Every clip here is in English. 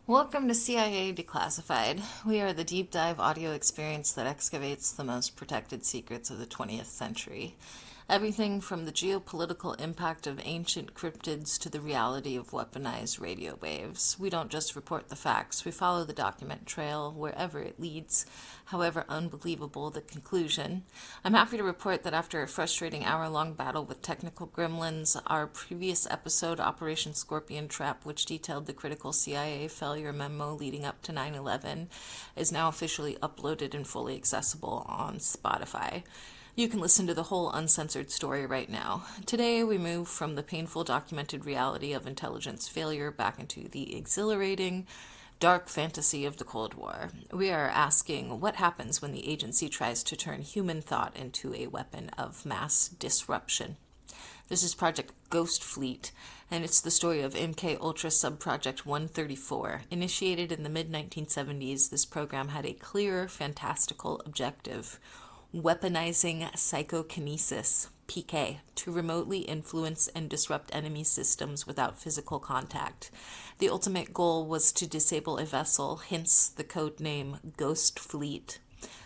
Welcome to CIA Declassified. We are the deep dive audio experience that excavates the most protected secrets of the 20th century. Everything from the geopolitical impact of ancient cryptids to the reality of weaponized radio waves. We don't just report the facts, we follow the document trail wherever it leads, however unbelievable the conclusion. I'm happy to report that after a frustrating hour-long battle with technical gremlins, our previous episode, Operation Scorpion Trap, which detailed the critical CIA failure memo leading up to 9/11, is now officially uploaded and fully accessible on Spotify. You can listen to the whole uncensored story right now. Today, we move from the painful documented reality of intelligence failure back into the exhilarating, dark fantasy of the Cold War. We are asking what happens when the agency tries to turn human thought into a weapon of mass disruption. This is Project Ghost Fleet, and it's the story of MK Ultra Subproject 134. Initiated in the mid-1970s, this program had a clear, fantastical objective: weaponizing psychokinesis, PK, to remotely influence and disrupt enemy systems without physical contact. The ultimate goal was to disable a vessel, hence the code name Ghost Fleet.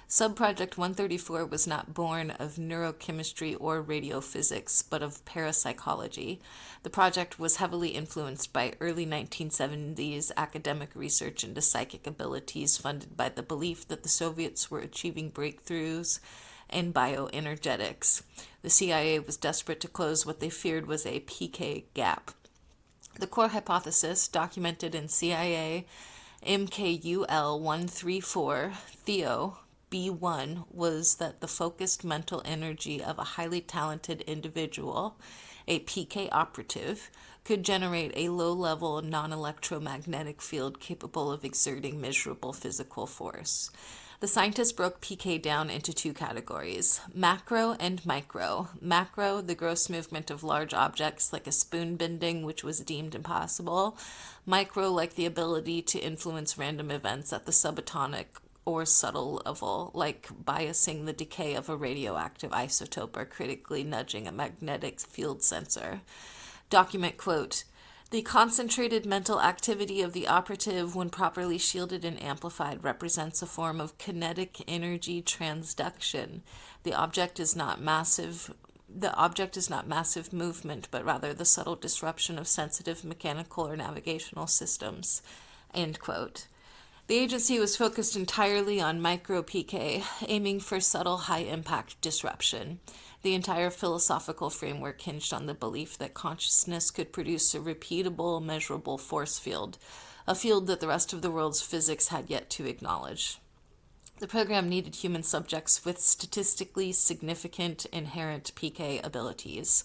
Subproject 134 was not born of neurochemistry or radiophysics, but of parapsychology. The project was heavily influenced by early 1970s academic research into psychic abilities funded by the belief that the Soviets were achieving breakthroughs in bioenergetics. The CIA was desperate to close what they feared was a PK gap. The core hypothesis, documented in CIA MKUL 134 Theo B1, was that the focused mental energy of a highly talented individual, a PK operative, could generate a low-level non-electromagnetic field capable of exerting measurable physical force. The scientists broke PK down into two categories: macro and micro. Macro, the gross movement of large objects like a spoon bending, which was deemed impossible. Micro, like the ability to influence random events at the subatomic or subtle level, like biasing the decay of a radioactive isotope or critically nudging a magnetic field sensor. Document quote: "The concentrated mental activity of the operative, when properly shielded and amplified, represents a form of kinetic energy transduction. The object is not massive movement, but rather the subtle disruption of sensitive mechanical or navigational systems." End quote. The agency was focused entirely on micro-PK, aiming for subtle high-impact disruption. The entire philosophical framework hinged on the belief that consciousness could produce a repeatable, measurable force field, a field that the rest of the world's physics had yet to acknowledge. The program needed human subjects with statistically significant inherent PK abilities.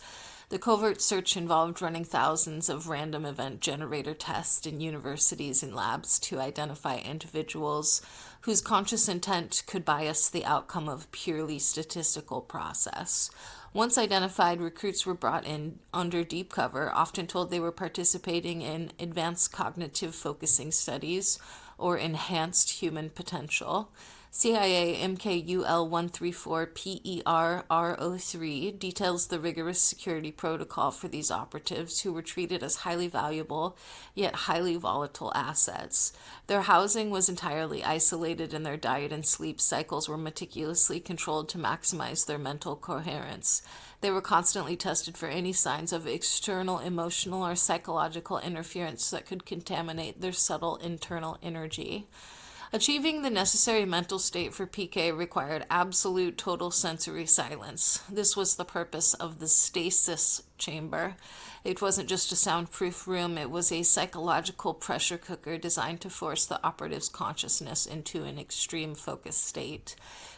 The covert search involved running thousands of random event generator tests in universities and labs to identify individuals whose conscious intent could bias the outcome of a purely statistical process. Once identified, recruits were brought in under deep cover, often told they were participating in advanced cognitive focusing studies or enhanced human potential. CIA MKUL 134 PER-R03 details the rigorous security protocol for these operatives, who were treated as highly valuable yet highly volatile assets. Their housing was entirely isolated, and their diet and sleep cycles were meticulously controlled to maximize their mental coherence. They were constantly tested for any signs of external emotional or psychological interference that could contaminate their subtle internal energy. Achieving the necessary mental state for PK required absolute total sensory silence. This was the purpose of the Stasis Chamber. It wasn't just a soundproof room, it was a psychological pressure cooker designed to force the operative's consciousness into an extreme focus state.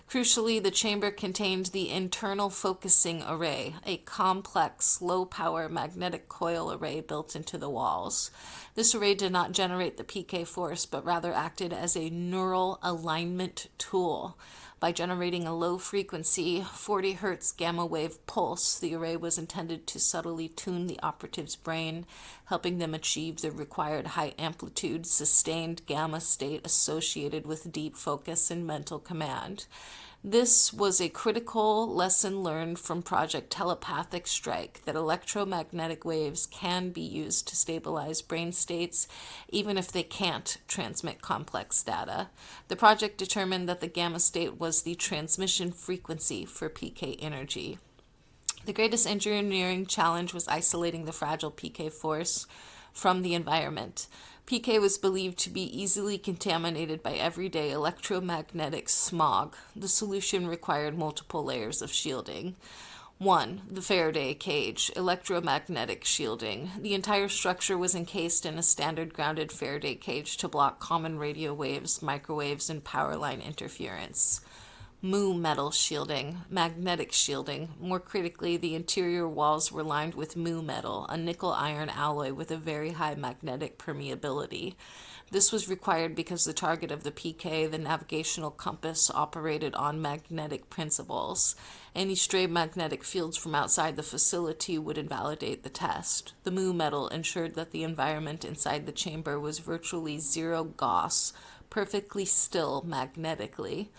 Crucially, the chamber contained the internal focusing array, a complex, low-power magnetic coil array built into the walls. This array did not generate the PK force, but rather acted as a neural alignment tool. By generating a low-frequency, 40 Hz gamma wave pulse, the array was intended to subtly tune the operative's brain, helping them achieve the required high-amplitude, sustained gamma state associated with deep focus and mental command. This was a critical lesson learned from Project Telepathic Strike, that electromagnetic waves can be used to stabilize brain states even if they can't transmit complex data. The project determined that the gamma state was the transmission frequency for PK energy. The greatest engineering challenge was isolating the fragile PK force from the environment. PK was believed to be easily contaminated by everyday electromagnetic smog. The solution required multiple layers of shielding. 1. The Faraday cage, electromagnetic shielding. The entire structure was encased in a standard grounded Faraday cage to block common radio waves, microwaves, and power line interference. Mu-metal shielding, magnetic shielding. More critically, the interior walls were lined with mu-metal, a nickel-iron alloy with a very high magnetic permeability. This was required because the target of the PK, the navigational compass, operated on magnetic principles. Any stray magnetic fields from outside the facility would invalidate the test. The mu-metal ensured that the environment inside the chamber was virtually zero Gauss, perfectly still magnetically.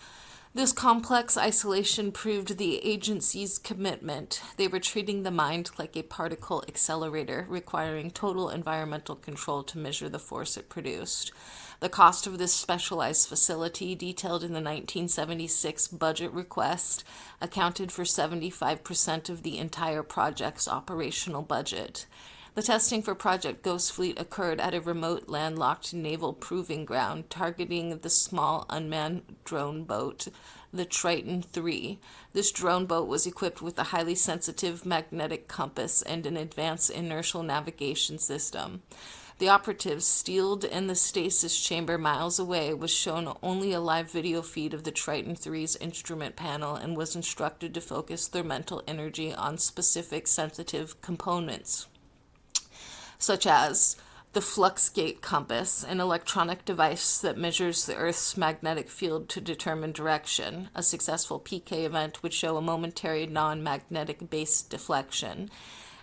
This complex isolation proved the agency's commitment. They were treating the mind like a particle accelerator, requiring total environmental control to measure the force it produced. The cost of this specialized facility, detailed in the 1976 budget request, accounted for 75% of the entire project's operational budget. The testing for Project Ghost Fleet occurred at a remote landlocked naval proving ground targeting the small unmanned drone boat, the Triton III. This drone boat was equipped with a highly sensitive magnetic compass and an advanced inertial navigation system. The Operative, steeled in the Stasis Chamber miles away, was shown only a live video feed of the Triton III's instrument panel and was instructed to focus their mental energy on specific sensitive components, such as the Fluxgate compass, an electronic device that measures the Earth's magnetic field to determine direction. A successful PK event would show a momentary non-magnetic base deflection.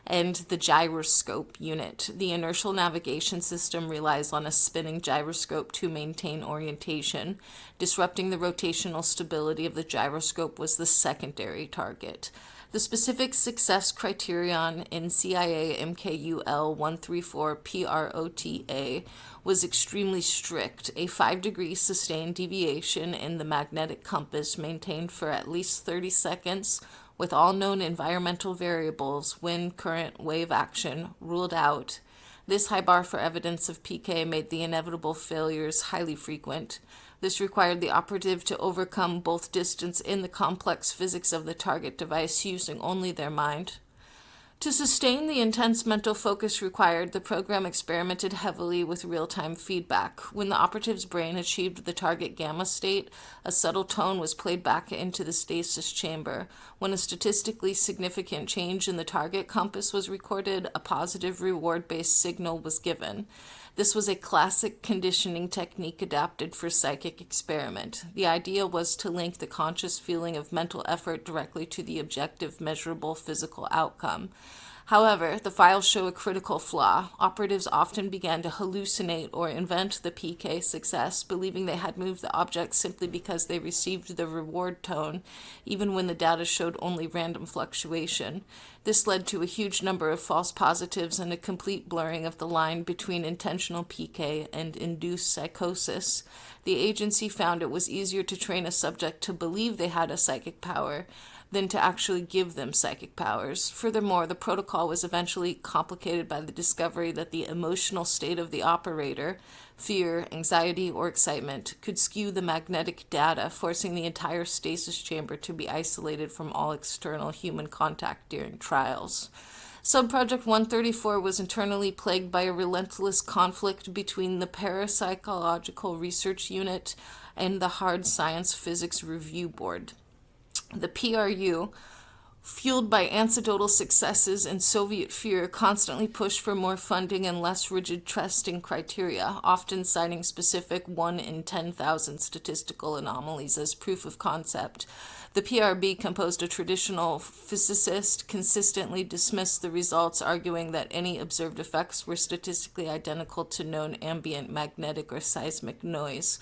And the gyroscope unit. The inertial navigation system relies on a spinning gyroscope to maintain orientation. Disrupting the rotational stability of the gyroscope was the secondary target. The specific success criterion in CIA MKUL 134 PROTA was extremely strict. A 5-degree sustained deviation in the magnetic compass maintained for at least 30 seconds with all known environmental variables, wind, current, wave action, ruled out. This high bar for evidence of PK made the inevitable failures highly frequent. This required the operative to overcome both distance and the complex physics of the target device using only their mind. To sustain the intense mental focus required, the program experimented heavily with real-time feedback. When the operative's brain achieved the target gamma state, a subtle tone was played back into the stasis chamber. When a statistically significant change in the target compass was recorded, a positive reward-based signal was given. This was a classic conditioning technique adapted for psychic experiment. The idea was to link the conscious feeling of mental effort directly to the objective, measurable physical outcome. However, the files show a critical flaw. Operatives often began to hallucinate or invent the PK success, believing they had moved the object simply because they received the reward tone, even when the data showed only random fluctuation. This led to a huge number of false positives and a complete blurring of the line between intentional PK and induced psychosis. The agency found it was easier to train a subject to believe they had a psychic power than to actually give them psychic powers. Furthermore, the protocol was eventually complicated by the discovery that the emotional state of the operator, fear, anxiety, or excitement, could skew the magnetic data, forcing the entire stasis chamber to be isolated from all external human contact during trials. Subproject 134 was internally plagued by a relentless conflict between the Parapsychological Research Unit and the Hard Science Physics Review Board. The PRU fueled by anecdotal successes and Soviet fear, constantly pushed for more funding and less rigid testing criteria, often citing specific 1 in 10,000 statistical anomalies as proof of concept. The PRB, composed of traditional physicists, consistently dismissed the results, arguing that any observed effects were statistically identical to known ambient magnetic or seismic noise.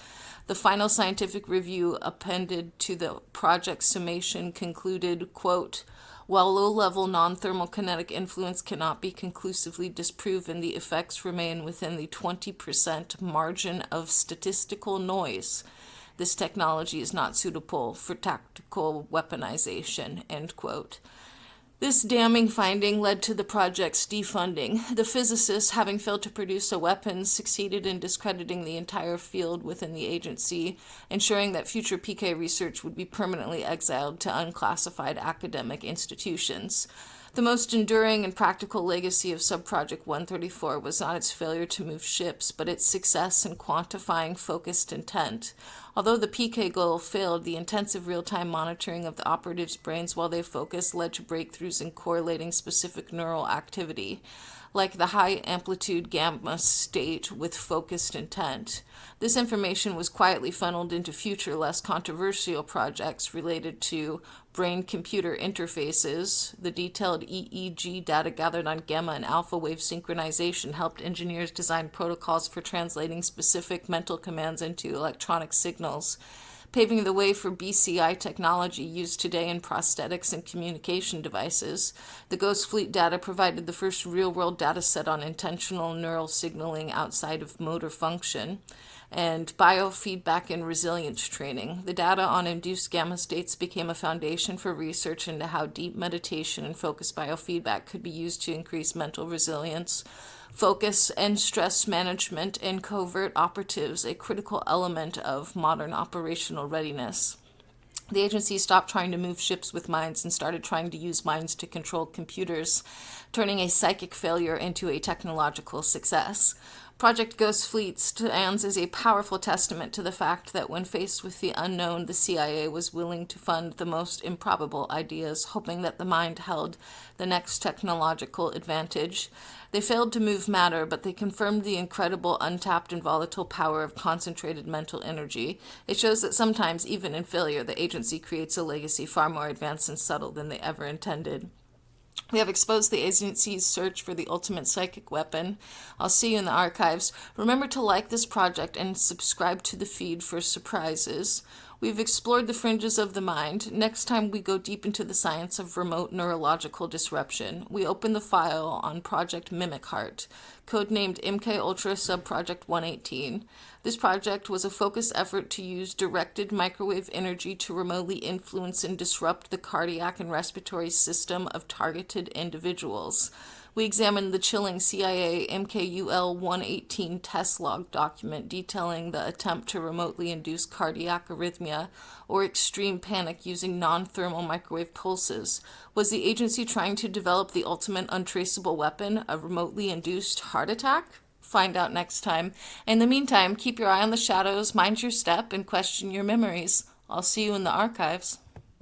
The final scientific review appended to the project summation concluded, quote, while low-level non-thermal kinetic influence cannot be conclusively disproven, the effects remain within the 20% margin of statistical noise. This technology is not suitable for tactical weaponization, end quote. This damning finding led to the project's defunding. The physicists, having failed to produce a weapon, succeeded in discrediting the entire field within the agency, ensuring that future PK research would be permanently exiled to unclassified academic institutions. The most enduring and practical legacy of Subproject 134 was not its failure to move ships, but its success in quantifying focused intent. Although the PK goal failed, the intensive real-time monitoring of the operatives' brains while they focused led to breakthroughs in correlating specific neural activity, like the high-amplitude gamma state with focused intent. This information was quietly funneled into future, less controversial projects related to brain-computer interfaces. The detailed EEG data gathered on gamma and alpha wave synchronization helped engineers design protocols for translating specific mental commands into electronic signals, paving the way for BCI technology used today in prosthetics and communication devices. The Ghost Fleet data provided the first real-world data set on intentional neural signaling outside of motor function, and biofeedback and resilience training. The data on induced gamma states became a foundation for research into how deep meditation and focused biofeedback could be used to increase mental resilience, focus, and stress management in covert operatives, a critical element of modern operational readiness. The agency stopped trying to move ships with minds and started trying to use minds to control computers, turning a psychic failure into a technological success. Project Ghost Fleet stands as a powerful testament to the fact that when faced with the unknown, the CIA was willing to fund the most improbable ideas, hoping that the mind held the next technological advantage. They failed to move matter, but they confirmed the incredible, untapped, and volatile power of concentrated mental energy. It shows that sometimes, even in failure, the agency creates a legacy far more advanced and subtle than they ever intended. We have exposed the agency's search for the ultimate psychic weapon. I'll see you in the archives. Remember to like this project and subscribe to the feed for surprises. We've explored the fringes of the mind. Next time we go deep into the science of remote neurological disruption. We open the file on Project Mimic Heart, codenamed MK Ultra Subproject 118. This project was a focused effort to use directed microwave energy to remotely influence and disrupt the cardiac and respiratory system of targeted individuals. We examined the chilling CIA MKUL 118 test log document detailing the attempt to remotely induce cardiac arrhythmia or extreme panic using non-thermal microwave pulses. Was the agency trying to develop the ultimate untraceable weapon, a remotely induced heart attack? Find out next time. In the meantime, keep your eye on the shadows, mind your step, and question your memories. I'll see you in the archives.